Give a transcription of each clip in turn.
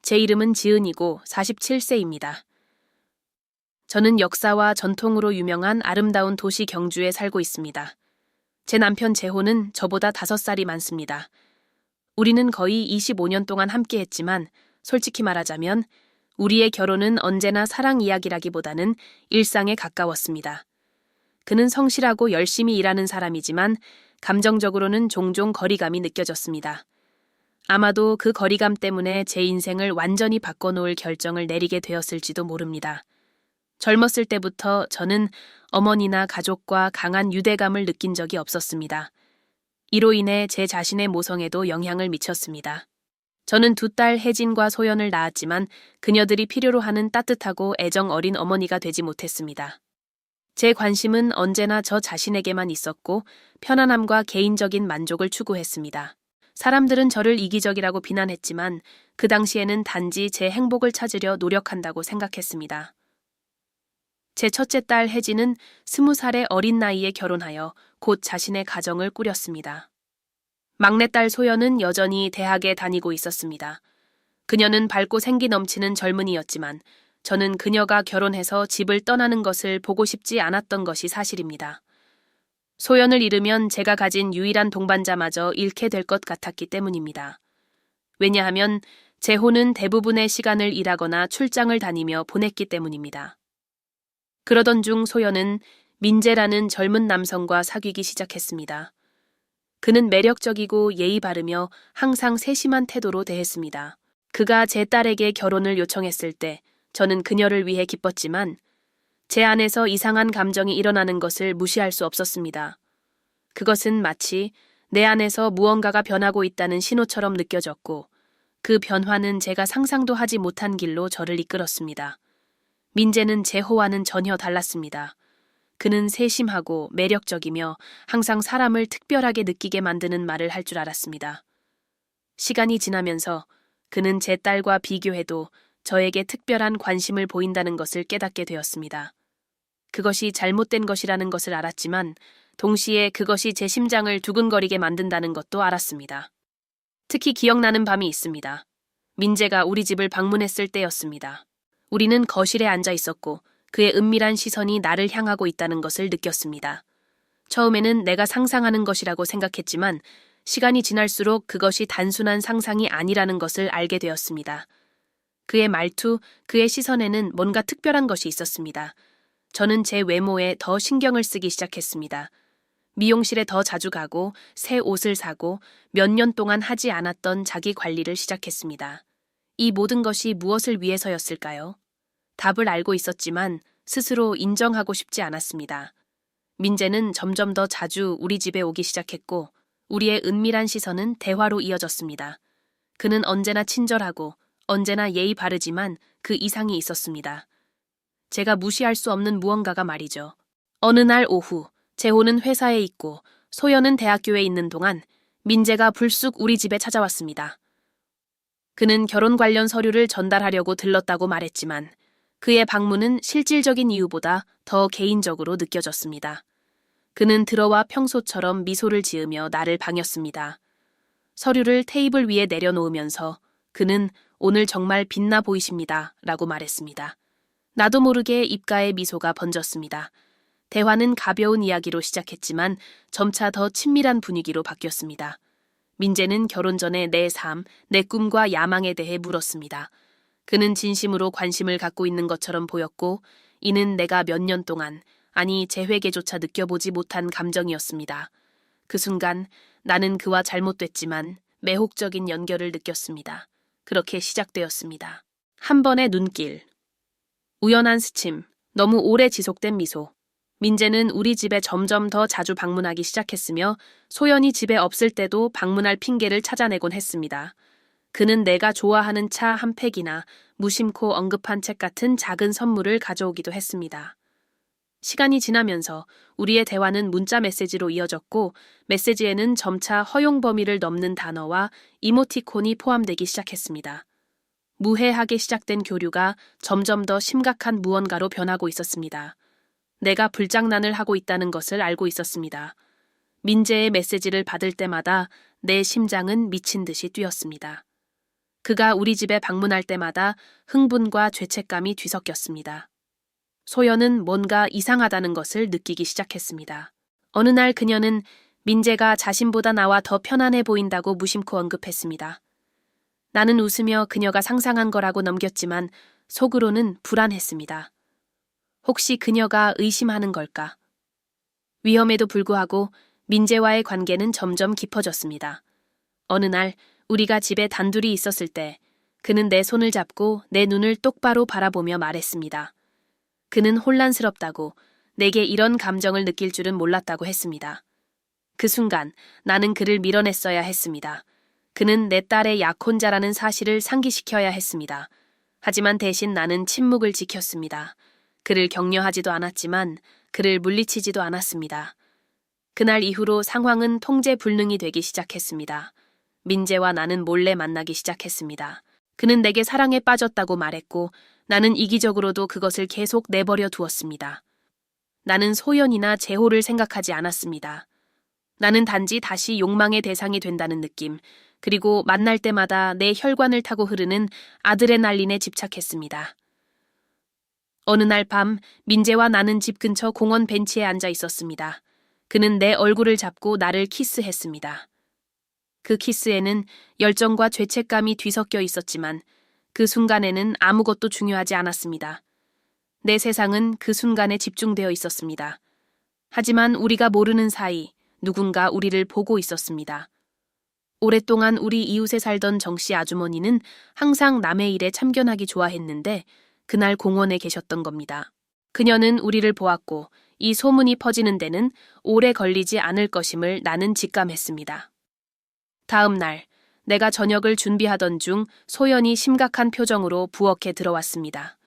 제 이름은 지은이고 47세입니다. 저는 역사와 전통으로 유명한 아름다운 도시 경주에 살고 있습니다. 제 남편 재호는 저보다 5살이 많습니다. 우리는 거의 25년 동안 함께 했지만 솔직히 말하자면 우리의 결혼은 언제나 사랑 이야기라기보다는 일상에 가까웠습니다. 그는 성실하고 열심히 일하는 사람이지만 감정적으로는 종종 거리감이 느껴졌습니다. 아마도 그 거리감 때문에 제 인생을 완전히 바꿔놓을 결정을 내리게 되었을지도 모릅니다. 젊었을 때부터 저는 어머니나 가족과 강한 유대감을 느낀 적이 없었습니다. 이로 인해 제 자신의 모성에도 영향을 미쳤습니다. 저는 2딸 혜진과 소연을 낳았지만 그녀들이 필요로 하는 따뜻하고 애정 어린 어머니가 되지 못했습니다. 제 관심은 언제나 저 자신에게만 있었고 편안함과 개인적인 만족을 추구했습니다. 사람들은 저를 이기적이라고 비난했지만 그 당시에는 단지 제 행복을 찾으려 노력한다고 생각했습니다. 제 첫째 딸 혜진은 20살의 어린 나이에 결혼하여 곧 자신의 가정을 꾸렸습니다. 막내딸 소연은 여전히 대학에 다니고 있었습니다. 그녀는 밝고 생기 넘치는 젊은이였지만 저는 그녀가 결혼해서 집을 떠나는 것을 보고 싶지 않았던 것이 사실입니다. 소연을 잃으면 제가 가진 유일한 동반자마저 잃게 될 것 같았기 때문입니다. 왜냐하면 재호는 대부분의 시간을 일하거나 출장을 다니며 보냈기 때문입니다. 그러던 중 소연은 민재라는 젊은 남성과 사귀기 시작했습니다. 그는 매력적이고 예의 바르며 항상 세심한 태도로 대했습니다. 그가 제 딸에게 결혼을 요청했을 때 저는 그녀를 위해 기뻤지만 제 안에서 이상한 감정이 일어나는 것을 무시할 수 없었습니다. 그것은 마치 내 안에서 무언가가 변하고 있다는 신호처럼 느껴졌고 그 변화는 제가 상상도 하지 못한 길로 저를 이끌었습니다. 민재는 재호와는 전혀 달랐습니다. 그는 세심하고 매력적이며 항상 사람을 특별하게 느끼게 만드는 말을 할 줄 알았습니다. 시간이 지나면서 그는 제 딸과 비교해도 저에게 특별한 관심을 보인다는 것을 깨닫게 되었습니다. 그것이 잘못된 것이라는 것을 알았지만 동시에 그것이 제 심장을 두근거리게 만든다는 것도 알았습니다. 특히 기억나는 밤이 있습니다. 민재가 우리 집을 방문했을 때였습니다. 우리는 거실에 앉아 있었고 그의 은밀한 시선이 나를 향하고 있다는 것을 느꼈습니다. 처음에는 내가 상상하는 것이라고 생각했지만 시간이 지날수록 그것이 단순한 상상이 아니라는 것을 알게 되었습니다. 그의 말투, 그의 시선에는 뭔가 특별한 것이 있었습니다. 저는 제 외모에 더 신경을 쓰기 시작했습니다. 미용실에 더 자주 가고 새 옷을 사고 몇 년 동안 하지 않았던 자기 관리를 시작했습니다. 이 모든 것이 무엇을 위해서였을까요? 답을 알고 있었지만 스스로 인정하고 싶지 않았습니다. 민재는 점점 더 자주 우리 집에 오기 시작했고 우리의 은밀한 시선은 대화로 이어졌습니다. 그는 언제나 친절하고 언제나 예의 바르지만 그 이상이 있었습니다. 제가 무시할 수 없는 무언가가 말이죠. 어느 날 오후 재호는 회사에 있고 소연은 대학교에 있는 동안 민재가 불쑥 우리 집에 찾아왔습니다. 그는 결혼 관련 서류를 전달하려고 들렀다고 말했지만 그의 방문은 실질적인 이유보다 더 개인적으로 느껴졌습니다. 그는 들어와 평소처럼 미소를 지으며 나를 반겼습니다. 서류를 테이블 위에 내려놓으면서 그는 오늘 정말 빛나 보이십니다 라고 말했습니다. 나도 모르게 입가에 미소가 번졌습니다. 대화는 가벼운 이야기로 시작했지만 점차 더 친밀한 분위기로 바뀌었습니다. 민재는 결혼 전에 내 삶, 내 꿈과 야망에 대해 물었습니다. 그는 진심으로 관심을 갖고 있는 것처럼 보였고 이는 내가 몇 년 동안, 아니 재회계조차 느껴보지 못한 감정이었습니다. 그 순간 나는 그와 잘못됐지만 매혹적인 연결을 느꼈습니다. 그렇게 시작되었습니다. 한 번의 눈길, 우연한 스침, 너무 오래 지속된 미소. 민재는 우리 집에 점점 더 자주 방문하기 시작했으며 소연이 집에 없을 때도 방문할 핑계를 찾아내곤 했습니다. 그는 내가 좋아하는 차 한 팩이나 무심코 언급한 책 같은 작은 선물을 가져오기도 했습니다. 시간이 지나면서 우리의 대화는 문자 메시지로 이어졌고 메시지에는 점차 허용 범위를 넘는 단어와 이모티콘이 포함되기 시작했습니다. 무해하게 시작된 교류가 점점 더 심각한 무언가로 변하고 있었습니다. 내가 불장난을 하고 있다는 것을 알고 있었습니다. 민재의 메시지를 받을 때마다 내 심장은 미친 듯이 뛰었습니다. 그가 우리 집에 방문할 때마다 흥분과 죄책감이 뒤섞였습니다. 소연은 뭔가 이상하다는 것을 느끼기 시작했습니다. 어느 날 그녀는 민재가 자신보다 나와 더 편안해 보인다고 무심코 언급했습니다. 나는 웃으며 그녀가 상상한 거라고 넘겼지만 속으로는 불안했습니다. 혹시 그녀가 의심하는 걸까? 위험에도 불구하고 민재와의 관계는 점점 깊어졌습니다. 어느 날 우리가 집에 단둘이 있었을 때 그는 내 손을 잡고 내 눈을 똑바로 바라보며 말했습니다. 그는 혼란스럽다고, 내게 이런 감정을 느낄 줄은 몰랐다고 했습니다. 그 순간 나는 그를 밀어냈어야 했습니다. 그는 내 딸의 약혼자라는 사실을 상기시켜야 했습니다. 하지만 대신 나는 침묵을 지켰습니다. 그를 격려하지도 않았지만 그를 물리치지도 않았습니다. 그날 이후로 상황은 통제 불능이 되기 시작했습니다. 민재와 나는 몰래 만나기 시작했습니다. 그는 내게 사랑에 빠졌다고 말했고 나는 이기적으로도 그것을 계속 내버려 두었습니다. 나는 소연이나 재호를 생각하지 않았습니다. 나는 단지 다시 욕망의 대상이 된다는 느낌, 그리고 만날 때마다 내 혈관을 타고 흐르는 아드레날린에 집착했습니다. 어느 날 밤 민재와 나는 집 근처 공원 벤치에 앉아 있었습니다. 그는 내 얼굴을 잡고 나를 키스했습니다. 그 키스에는 열정과 죄책감이 뒤섞여 있었지만 그 순간에는 아무것도 중요하지 않았습니다. 내 세상은 그 순간에 집중되어 있었습니다. 하지만 우리가 모르는 사이 누군가 우리를 보고 있었습니다. 오랫동안 우리 이웃에 살던 정씨 아주머니는 항상 남의 일에 참견하기 좋아했는데 그날 공원에 계셨던 겁니다. 그녀는 우리를 보았고 이 소문이 퍼지는 데는 오래 걸리지 않을 것임을 나는 직감했습니다. 다음 날 내가 저녁을 준비하던 중 소연이 심각한 표정으로 부엌에 들어왔습니다.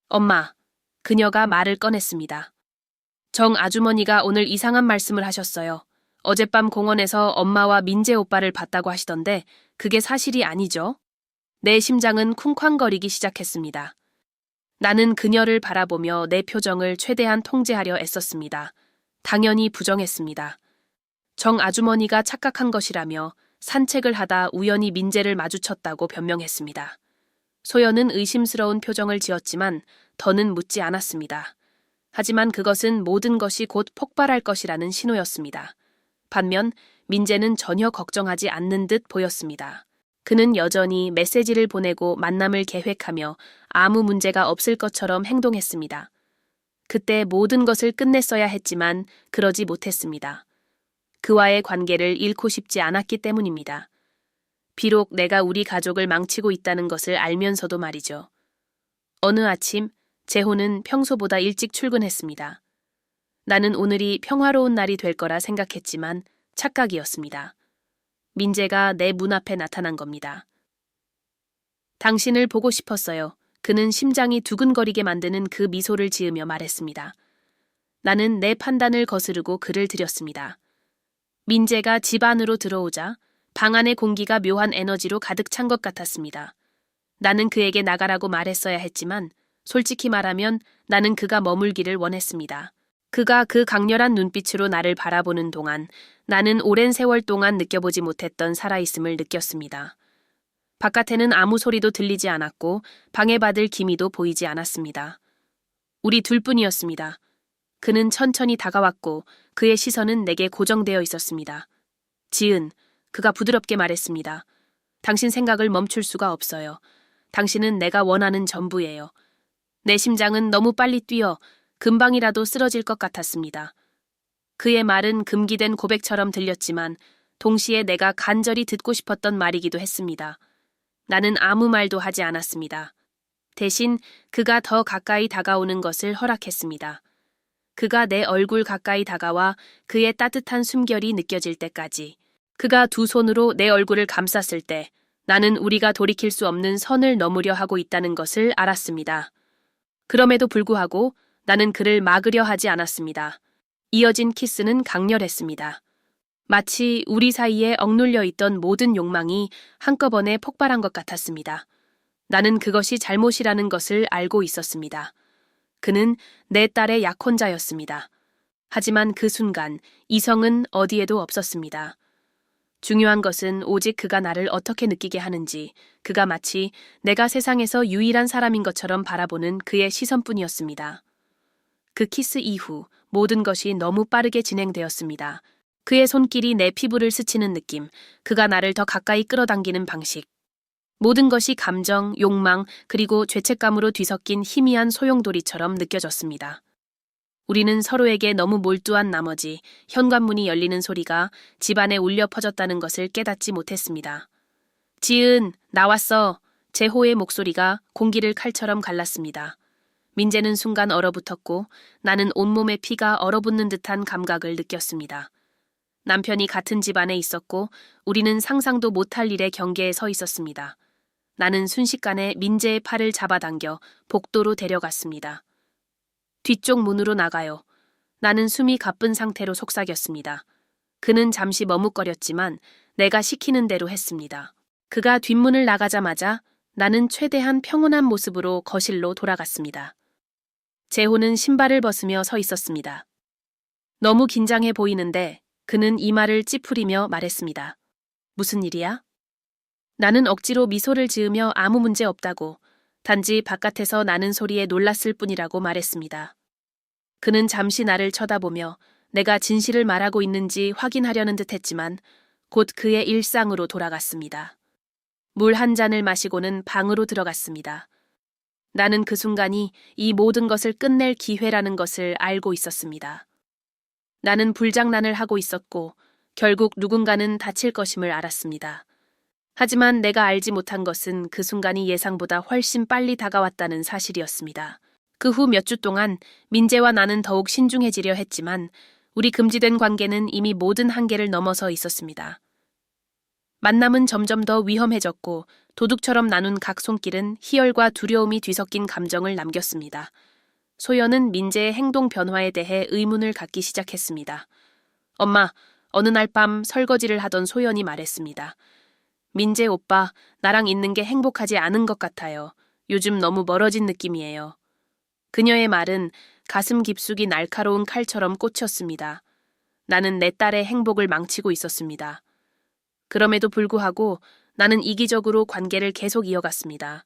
엄마, 그녀가 말을 꺼냈습니다. 정 아주머니가 오늘 이상한 말씀을 하셨어요. 어젯밤 공원에서 엄마와 민재 오빠를 봤다고 하시던데 그게 사실이 아니죠? 내 심장은 쿵쾅거리기 시작했습니다. 나는 그녀를 바라보며 내 표정을 최대한 통제하려 애썼습니다. 당연히 부정했습니다. 정 아주머니가 착각한 것이라며 산책을 하다 우연히 민재를 마주쳤다고 변명했습니다. 소연은 의심스러운 표정을 지었지만 더는 묻지 않았습니다. 하지만 그것은 모든 것이 곧 폭발할 것이라는 신호였습니다. 반면 민재는 전혀 걱정하지 않는 듯 보였습니다. 그는 여전히 메시지를 보내고 만남을 계획하며 아무 문제가 없을 것처럼 행동했습니다. 그때 모든 것을 끝냈어야 했지만 그러지 못했습니다. 그와의 관계를 잃고 싶지 않았기 때문입니다. 비록 내가 우리 가족을 망치고 있다는 것을 알면서도 말이죠. 어느 아침 재호는 평소보다 일찍 출근했습니다. 나는 오늘이 평화로운 날이 될 거라 생각했지만 착각이었습니다. 민재가 내 문 앞에 나타난 겁니다. 당신을 보고 싶었어요. 그는 심장이 두근거리게 만드는 그 미소를 지으며 말했습니다. 나는 내 판단을 거스르고 그를 들였습니다. 민재가 집 안으로 들어오자 방 안의 공기가 묘한 에너지로 가득 찬 것 같았습니다. 나는 그에게 나가라고 말했어야 했지만 솔직히 말하면 나는 그가 머물기를 원했습니다. 그가 그 강렬한 눈빛으로 나를 바라보는 동안 나는 오랜 세월 동안 느껴보지 못했던 살아있음을 느꼈습니다. 바깥에는 아무 소리도 들리지 않았고 방해받을 기미도 보이지 않았습니다. 우리 둘뿐이었습니다. 그는 천천히 다가왔고 그의 시선은 내게 고정되어 있었습니다. 지은, 그가 부드럽게 말했습니다. 당신 생각을 멈출 수가 없어요. 당신은 내가 원하는 전부예요. 내 심장은 너무 빨리 뛰어 금방이라도 쓰러질 것 같았습니다. 그의 말은 금기된 고백처럼 들렸지만 동시에 내가 간절히 듣고 싶었던 말이기도 했습니다. 나는 아무 말도 하지 않았습니다. 대신 그가 더 가까이 다가오는 것을 허락했습니다. 그가 내 얼굴 가까이 다가와 그의 따뜻한 숨결이 느껴질 때까지, 그가 두 손으로 내 얼굴을 감쌌을 때 나는 우리가 돌이킬 수 없는 선을 넘으려 하고 있다는 것을 알았습니다. 그럼에도 불구하고 나는 그를 막으려 하지 않았습니다. 이어진 키스는 강렬했습니다. 마치 우리 사이에 억눌려 있던 모든 욕망이 한꺼번에 폭발한 것 같았습니다. 나는 그것이 잘못이라는 것을 알고 있었습니다. 그는 내 딸의 약혼자였습니다. 하지만 그 순간 이성은 어디에도 없었습니다. 중요한 것은 오직 그가 나를 어떻게 느끼게 하는지, 그가 마치 내가 세상에서 유일한 사람인 것처럼 바라보는 그의 시선뿐이었습니다. 그 키스 이후 모든 것이 너무 빠르게 진행되었습니다. 그의 손길이 내 피부를 스치는 느낌, 그가 나를 더 가까이 끌어당기는 방식. 모든 것이 감정, 욕망, 그리고 죄책감으로 뒤섞인 희미한 소용돌이처럼 느껴졌습니다. 우리는 서로에게 너무 몰두한 나머지 현관문이 열리는 소리가 집안에 울려 퍼졌다는 것을 깨닫지 못했습니다. 지은, 나왔어. 제호의 목소리가 공기를 칼처럼 갈랐습니다. 민재는 순간 얼어붙었고 나는 온몸에 피가 얼어붙는 듯한 감각을 느꼈습니다. 남편이 같은 집안에 있었고 우리는 상상도 못할 일의 경계에 서 있었습니다. 나는 순식간에 민재의 팔을 잡아당겨 복도로 데려갔습니다. 뒤쪽 문으로 나가요. 나는 숨이 가쁜 상태로 속삭였습니다. 그는 잠시 머뭇거렸지만 내가 시키는 대로 했습니다. 그가 뒷문을 나가자마자 나는 최대한 평온한 모습으로 거실로 돌아갔습니다. 재호는 신발을 벗으며 서 있었습니다. 너무 긴장해 보이는데 그는 이마를 찌푸리며 말했습니다. 무슨 일이야? 나는 억지로 미소를 지으며 아무 문제 없다고, 단지 바깥에서 나는 소리에 놀랐을 뿐이라고 말했습니다. 그는 잠시 나를 쳐다보며 내가 진실을 말하고 있는지 확인하려는 듯 했지만 곧 그의 일상으로 돌아갔습니다. 물 한 잔을 마시고는 방으로 들어갔습니다. 나는 그 순간이 이 모든 것을 끝낼 기회라는 것을 알고 있었습니다. 나는 불장난을 하고 있었고 결국 누군가는 다칠 것임을 알았습니다. 하지만 내가 알지 못한 것은 그 순간이 예상보다 훨씬 빨리 다가왔다는 사실이었습니다. 그 후 몇 주 동안 민재와 나는 더욱 신중해지려 했지만 우리 금지된 관계는 이미 모든 한계를 넘어서 있었습니다. 만남은 점점 더 위험해졌고 도둑처럼 나눈 각 손길은 희열과 두려움이 뒤섞인 감정을 남겼습니다. 소연은 민재의 행동 변화에 대해 의문을 갖기 시작했습니다. 엄마, 어느 날 밤 설거지를 하던 소연이 말했습니다. 민재 오빠, 나랑 있는 게 행복하지 않은 것 같아요. 요즘 너무 멀어진 느낌이에요. 그녀의 말은 가슴 깊숙이 날카로운 칼처럼 꽂혔습니다. 나는 내 딸의 행복을 망치고 있었습니다. 그럼에도 불구하고 나는 이기적으로 관계를 계속 이어갔습니다.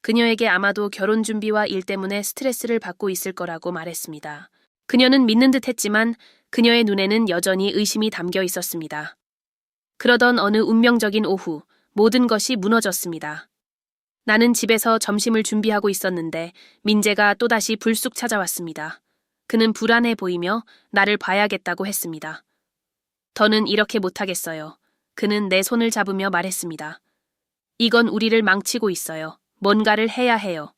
그녀에게 아마도 결혼 준비와 일 때문에 스트레스를 받고 있을 거라고 말했습니다. 그녀는 믿는 듯 했지만 그녀의 눈에는 여전히 의심이 담겨 있었습니다. 그러던 어느 운명적인 오후, 모든 것이 무너졌습니다. 나는 집에서 점심을 준비하고 있었는데 민재가 또다시 불쑥 찾아왔습니다. 그는 불안해 보이며 나를 봐야겠다고 했습니다. 더는 이렇게 못하겠어요. 그는 내 손을 잡으며 말했습니다. 이건 우리를 망치고 있어요. 뭔가를 해야 해요.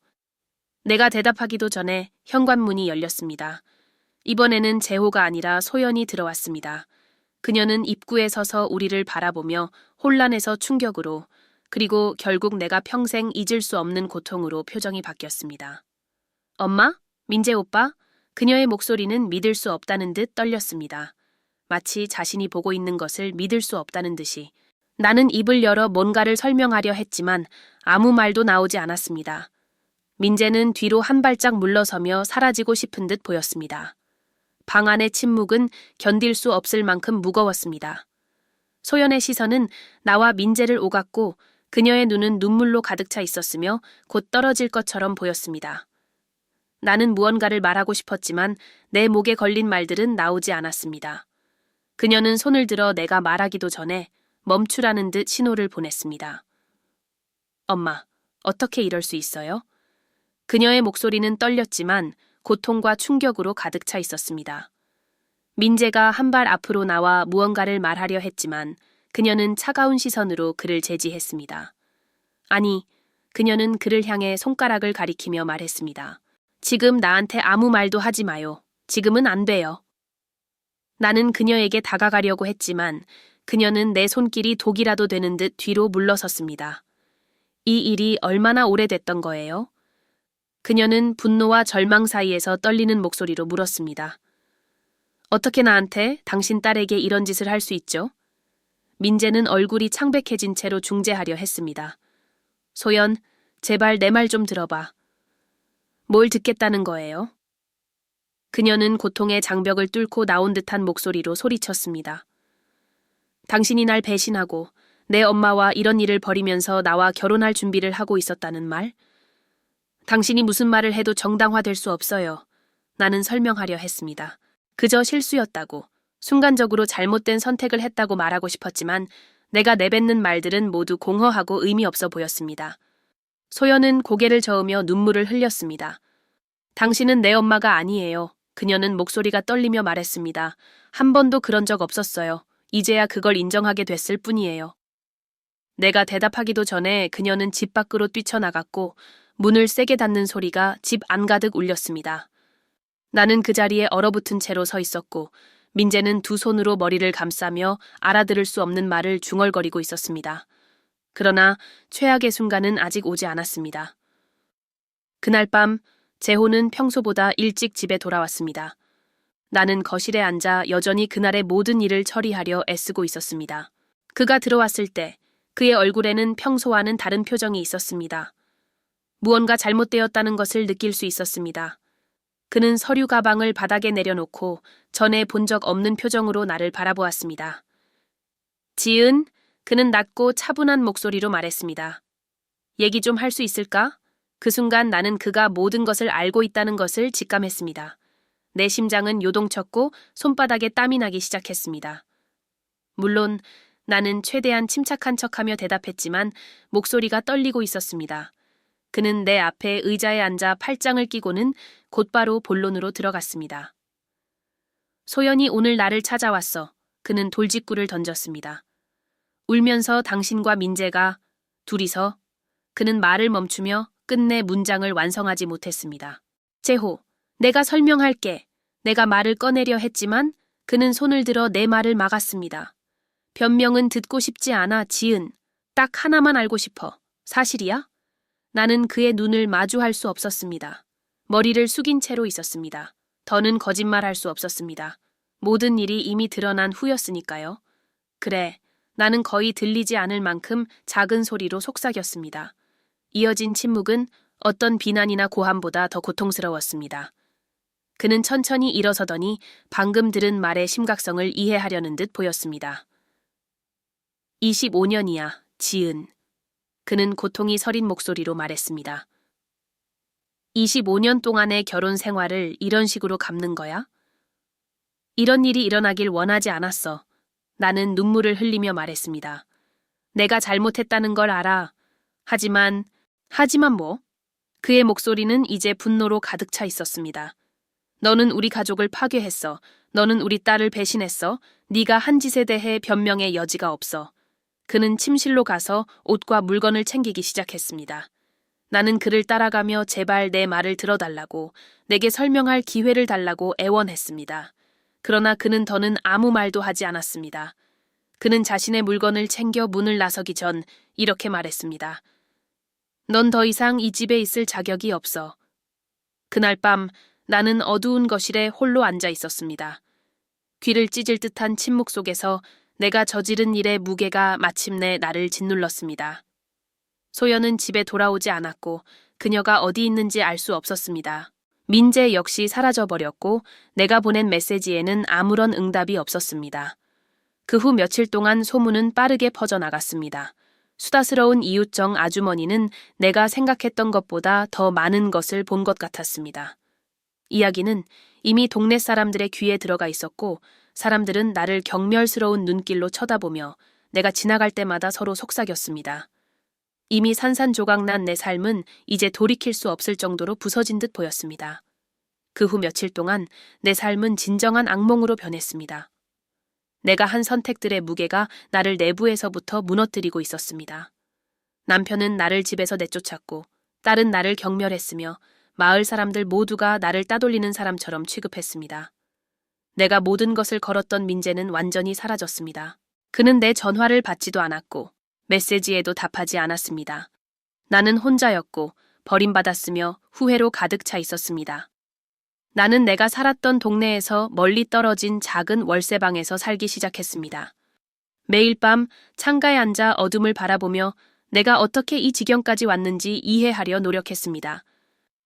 내가 대답하기도 전에 현관문이 열렸습니다. 이번에는 재호가 아니라 소연이 들어왔습니다. 그녀는 입구에 서서 우리를 바라보며 혼란에서 충격으로, 그리고 결국 내가 평생 잊을 수 없는 고통으로 표정이 바뀌었습니다. 엄마? 민재 오빠? 그녀의 목소리는 믿을 수 없다는 듯 떨렸습니다. 마치 자신이 보고 있는 것을 믿을 수 없다는 듯이. 나는 입을 열어 뭔가를 설명하려 했지만 아무 말도 나오지 않았습니다. 민재는 뒤로 한 발짝 물러서며 사라지고 싶은 듯 보였습니다. 방 안의 침묵은 견딜 수 없을 만큼 무거웠습니다. 소연의 시선은 나와 민재를 오갔고 그녀의 눈은 눈물로 가득 차 있었으며 곧 떨어질 것처럼 보였습니다. 나는 무언가를 말하고 싶었지만 내 목에 걸린 말들은 나오지 않았습니다. 그녀는 손을 들어 내가 말하기도 전에 멈추라는 듯 신호를 보냈습니다. 엄마, 어떻게 이럴 수 있어요? 그녀의 목소리는 떨렸지만 고통과 충격으로 가득 차 있었습니다. 민재가 한 발 앞으로 나와 무언가를 말하려 했지만 그녀는 차가운 시선으로 그를 제지했습니다. 아니, 그녀는 그를 향해 손가락을 가리키며 말했습니다. 지금 나한테 아무 말도 하지 마요. 지금은 안 돼요. 나는 그녀에게 다가가려고 했지만 그녀는 내 손길이 독이라도 되는 듯 뒤로 물러섰습니다. 이 일이 얼마나 오래됐던 거예요? 그녀는 분노와 절망 사이에서 떨리는 목소리로 물었습니다. 어떻게 나한테 당신 딸에게 이런 짓을 할 수 있죠? 민재는 얼굴이 창백해진 채로 중재하려 했습니다. 소연, 제발 내 말 좀 들어봐. 뭘 듣겠다는 거예요? 그녀는 고통의 장벽을 뚫고 나온 듯한 목소리로 소리쳤습니다. 당신이 날 배신하고 내 엄마와 이런 일을 벌이면서 나와 결혼할 준비를 하고 있었다는 말? 당신이 무슨 말을 해도 정당화될 수 없어요. 나는 설명하려 했습니다. 그저 실수였다고, 순간적으로 잘못된 선택을 했다고 말하고 싶었지만 내가 내뱉는 말들은 모두 공허하고 의미 없어 보였습니다. 소연은 고개를 저으며 눈물을 흘렸습니다. 당신은 내 엄마가 아니에요. 그녀는 목소리가 떨리며 말했습니다. 한 번도 그런 적 없었어요. 이제야 그걸 인정하게 됐을 뿐이에요. 내가 대답하기도 전에 그녀는 집 밖으로 뛰쳐나갔고 문을 세게 닫는 소리가 집 안가득 울렸습니다. 나는 그 자리에 얼어붙은 채로 서 있었고 민재는 두 손으로 머리를 감싸며 알아들을 수 없는 말을 중얼거리고 있었습니다. 그러나 최악의 순간은 아직 오지 않았습니다. 그날 밤 재호는 평소보다 일찍 집에 돌아왔습니다. 나는 거실에 앉아 여전히 그날의 모든 일을 처리하려 애쓰고 있었습니다. 그가 들어왔을 때 그의 얼굴에는 평소와는 다른 표정이 있었습니다. 무언가 잘못되었다는 것을 느낄 수 있었습니다. 그는 서류 가방을 바닥에 내려놓고 전에 본 적 없는 표정으로 나를 바라보았습니다. 지은, 그는 낮고 차분한 목소리로 말했습니다. 얘기 좀 할 수 있을까? 그 순간 나는 그가 모든 것을 알고 있다는 것을 직감했습니다. 내 심장은 요동쳤고 손바닥에 땀이 나기 시작했습니다. 물론 나는 최대한 침착한 척하며 대답했지만 목소리가 떨리고 있었습니다. 그는 내 앞에 의자에 앉아 팔짱을 끼고는 곧바로 본론으로 들어갔습니다. 소연이 오늘 나를 찾아왔어. 그는 돌직구를 던졌습니다. 울면서 당신과 민재가 둘이서. 그는 말을 멈추며 끝내 문장을 완성하지 못했습니다. 재호, 내가 설명할게. 내가 말을 꺼내려 했지만 그는 손을 들어 내 말을 막았습니다. 변명은 듣고 싶지 않아, 지은. 딱 하나만 알고 싶어. 사실이야? 나는 그의 눈을 마주할 수 없었습니다. 머리를 숙인 채로 있었습니다. 더는 거짓말할 수 없었습니다. 모든 일이 이미 드러난 후였으니까요. 그래, 나는 거의 들리지 않을 만큼 작은 소리로 속삭였습니다. 이어진 침묵은 어떤 비난이나 고함보다 더 고통스러웠습니다. 그는 천천히 일어서더니 방금 들은 말의 심각성을 이해하려는 듯 보였습니다. 25년이야, 지은. 그는 고통이 서린 목소리로 말했습니다. 25년 동안의 결혼 생활을 이런 식으로 갚는 거야? 이런 일이 일어나길 원하지 않았어. 나는 눈물을 흘리며 말했습니다. 내가 잘못했다는 걸 알아. 하지만 뭐? 그의 목소리는 이제 분노로 가득 차 있었습니다. 너는 우리 가족을 파괴했어. 너는 우리 딸을 배신했어. 네가 한 짓에 대해 변명의 여지가 없어. 그는 침실로 가서 옷과 물건을 챙기기 시작했습니다. 나는 그를 따라가며 제발 내 말을 들어달라고, 내게 설명할 기회를 달라고 애원했습니다. 그러나 그는 더는 아무 말도 하지 않았습니다. 그는 자신의 물건을 챙겨 문을 나서기 전 이렇게 말했습니다. 넌 더 이상 이 집에 있을 자격이 없어. 그날 밤 나는 어두운 거실에 홀로 앉아 있었습니다. 귀를 찢을 듯한 침묵 속에서 내가 저지른 일의 무게가 마침내 나를 짓눌렀습니다. 소연은 집에 돌아오지 않았고 그녀가 어디 있는지 알 수 없었습니다. 민재 역시 사라져버렸고 내가 보낸 메시지에는 아무런 응답이 없었습니다. 그 후 며칠 동안 소문은 빠르게 퍼져나갔습니다. 수다스러운 이웃정 아주머니는 내가 생각했던 것보다 더 많은 것을 본 것 같았습니다. 이야기는 이미 동네 사람들의 귀에 들어가 있었고 사람들은 나를 경멸스러운 눈길로 쳐다보며 내가 지나갈 때마다 서로 속삭였습니다. 이미 산산조각난 내 삶은 이제 돌이킬 수 없을 정도로 부서진 듯 보였습니다. 그 후 며칠 동안 내 삶은 진정한 악몽으로 변했습니다. 내가 한 선택들의 무게가 나를 내부에서부터 무너뜨리고 있었습니다. 남편은 나를 집에서 내쫓았고 딸은 나를 경멸했으며 마을 사람들 모두가 나를 따돌리는 사람처럼 취급했습니다. 내가 모든 것을 걸었던 민재는 완전히 사라졌습니다. 그는 내 전화를 받지도 않았고 메시지에도 답하지 않았습니다. 나는 혼자였고 버림받았으며 후회로 가득 차 있었습니다. 나는 내가 살았던 동네에서 멀리 떨어진 작은 월세방에서 살기 시작했습니다. 매일 밤 창가에 앉아 어둠을 바라보며 내가 어떻게 이 지경까지 왔는지 이해하려 노력했습니다.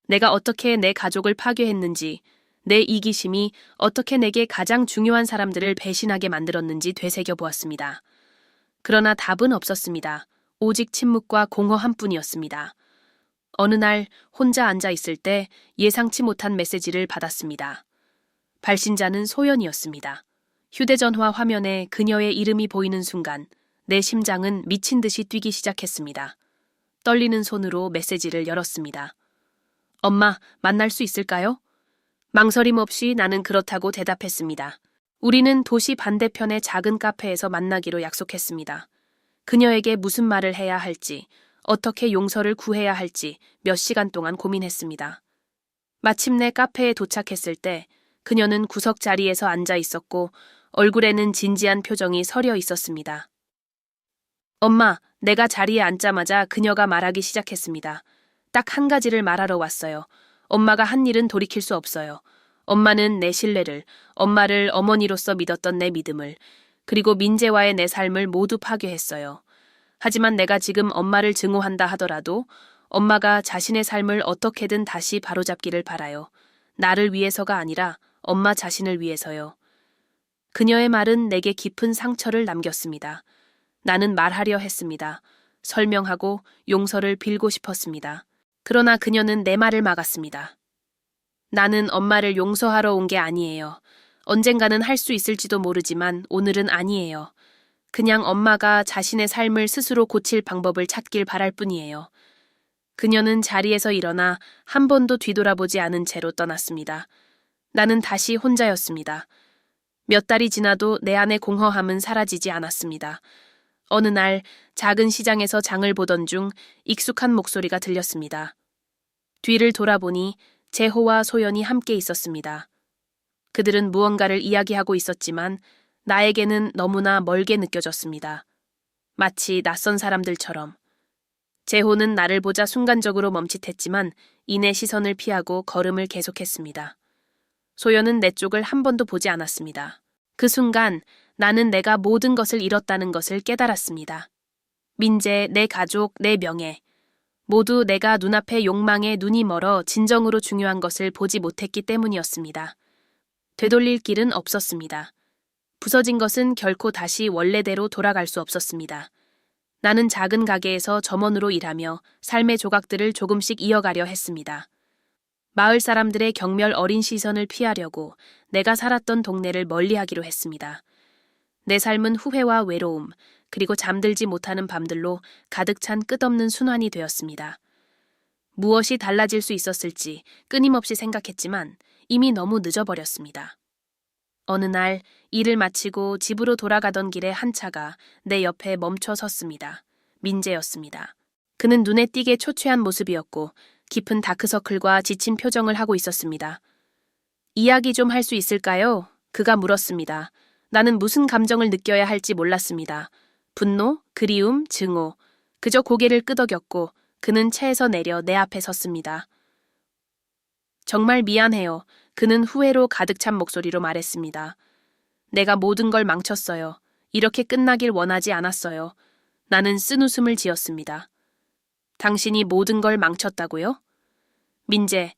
내가 어떻게 내 가족을 파괴했는지, 내 이기심이 어떻게 내게 가장 중요한 사람들을 배신하게 만들었는지 되새겨 보았습니다. 그러나 답은 없었습니다. 오직 침묵과 공허한 뿐이었습니다. 어느 날 혼자 앉아 있을 때 예상치 못한 메시지를 받았습니다. 발신자는 소연이었습니다. 휴대전화 화면에 그녀의 이름이 보이는 순간 내 심장은 미친 듯이 뛰기 시작했습니다. 떨리는 손으로 메시지를 열었습니다. 엄마, 만날 수 있을까요? 망설임 없이 나는 그렇다고 대답했습니다. 우리는 도시 반대편의 작은 카페에서 만나기로 약속했습니다. 그녀에게 무슨 말을 해야 할지, 어떻게 용서를 구해야 할지 몇 시간 동안 고민했습니다. 마침내 카페에 도착했을 때 그녀는 구석 자리에서 앉아 있었고 얼굴에는 진지한 표정이 서려 있었습니다. 엄마, 내가 자리에 앉자마자 그녀가 말하기 시작했습니다. 딱 한 가지를 말하러 왔어요. 엄마가 한 일은 돌이킬 수 없어요. 엄마는 내 신뢰를, 엄마를 어머니로서 믿었던 내 믿음을, 그리고 민재와의 내 삶을 모두 파괴했어요. 하지만 내가 지금 엄마를 증오한다 하더라도 엄마가 자신의 삶을 어떻게든 다시 바로잡기를 바라요. 나를 위해서가 아니라 엄마 자신을 위해서요. 그녀의 말은 내게 깊은 상처를 남겼습니다. 나는 말하려 했습니다. 설명하고 용서를 빌고 싶었습니다. 그러나 그녀는 내 말을 막았습니다. 나는 엄마를 용서하러 온 게 아니에요. 언젠가는 할 수 있을지도 모르지만 오늘은 아니에요. 그냥 엄마가 자신의 삶을 스스로 고칠 방법을 찾길 바랄 뿐이에요. 그녀는 자리에서 일어나 한 번도 뒤돌아보지 않은 채로 떠났습니다. 나는 다시 혼자였습니다. 몇 달이 지나도 내 안의 공허함은 사라지지 않았습니다. 어느 날 작은 시장에서 장을 보던 중 익숙한 목소리가 들렸습니다. 뒤를 돌아보니 재호와 소연이 함께 있었습니다. 그들은 무언가를 이야기하고 있었지만 나에게는 너무나 멀게 느껴졌습니다. 마치 낯선 사람들처럼. 재호는 나를 보자 순간적으로 멈칫했지만 이내 시선을 피하고 걸음을 계속했습니다. 소연은 내 쪽을 한 번도 보지 않았습니다. 그 순간 나는 내가 모든 것을 잃었다는 것을 깨달았습니다. 민재, 내 가족, 내 명예. 모두 내가 눈앞의 욕망에 눈이 멀어 진정으로 중요한 것을 보지 못했기 때문이었습니다. 되돌릴 길은 없었습니다. 부서진 것은 결코 다시 원래대로 돌아갈 수 없었습니다. 나는 작은 가게에서 점원으로 일하며 삶의 조각들을 조금씩 이어가려 했습니다. 마을 사람들의 경멸 어린 시선을 피하려고 내가 살았던 동네를 멀리하기로 했습니다. 내 삶은 후회와 외로움, 그리고 잠들지 못하는 밤들로 가득 찬 끝없는 순환이 되었습니다. 무엇이 달라질 수 있었을지 끊임없이 생각했지만 이미 너무 늦어버렸습니다. 어느 날 일을 마치고 집으로 돌아가던 길에 한 차가 내 옆에 멈춰 섰습니다. 민재였습니다. 그는 눈에 띄게 초췌한 모습이었고 깊은 다크서클과 지친 표정을 하고 있었습니다. 이야기 좀 할 수 있을까요? 그가 물었습니다. 나는 무슨 감정을 느껴야 할지 몰랐습니다. 분노, 그리움, 증오. 그저 고개를 끄덕였고 그는 차에서 내려 내 앞에 섰습니다. 정말 미안해요. 그는 후회로 가득 찬 목소리로 말했습니다. 내가 모든 걸 망쳤어요. 이렇게 끝나길 원하지 않았어요. 나는 쓴웃음을 지었습니다. 당신이 모든 걸 망쳤다고요? 민재,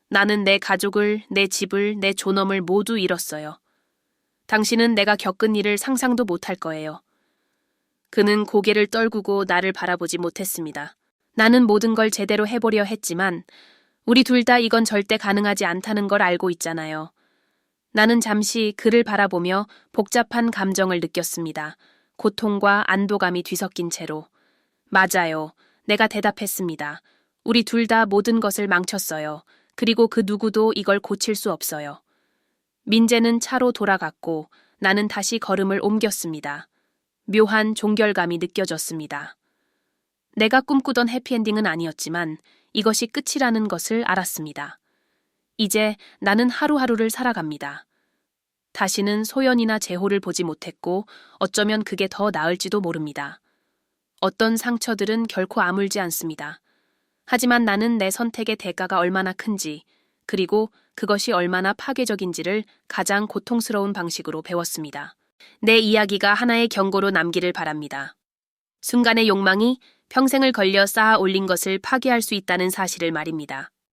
나는 내 가족을, 내 집을, 내 존엄을 모두 잃었어요. 당신은 내가 겪은 일을 상상도 못할 거예요. 그는 고개를 떨구고 나를 바라보지 못했습니다. 나는 모든 걸 제대로 해보려 했지만 우리 둘 다 이건 절대 가능하지 않다는 걸 알고 있잖아요. 나는 잠시 그를 바라보며 복잡한 감정을 느꼈습니다. 고통과 안도감이 뒤섞인 채로. 맞아요. 내가 대답했습니다. 우리 둘 다 모든 것을 망쳤어요. 그리고 그 누구도 이걸 고칠 수 없어요. 민재는 차로 돌아갔고 나는 다시 걸음을 옮겼습니다. 묘한 종결감이 느껴졌습니다. 내가 꿈꾸던 해피엔딩은 아니었지만 이것이 끝이라는 것을 알았습니다. 이제 나는 하루하루를 살아갑니다. 다시는 소연이나 재호를 보지 못했고 어쩌면 그게 더 나을지도 모릅니다. 어떤 상처들은 결코 아물지 않습니다. 하지만 나는 내 선택의 대가가 얼마나 큰지, 그리고 그것이 얼마나 파괴적인지를 가장 고통스러운 방식으로 배웠습니다. 내 이야기가 하나의 경고로 남기를 바랍니다. 순간의 욕망이 평생을 걸려 쌓아 올린 것을 파괴할 수 있다는 사실을 말입니다.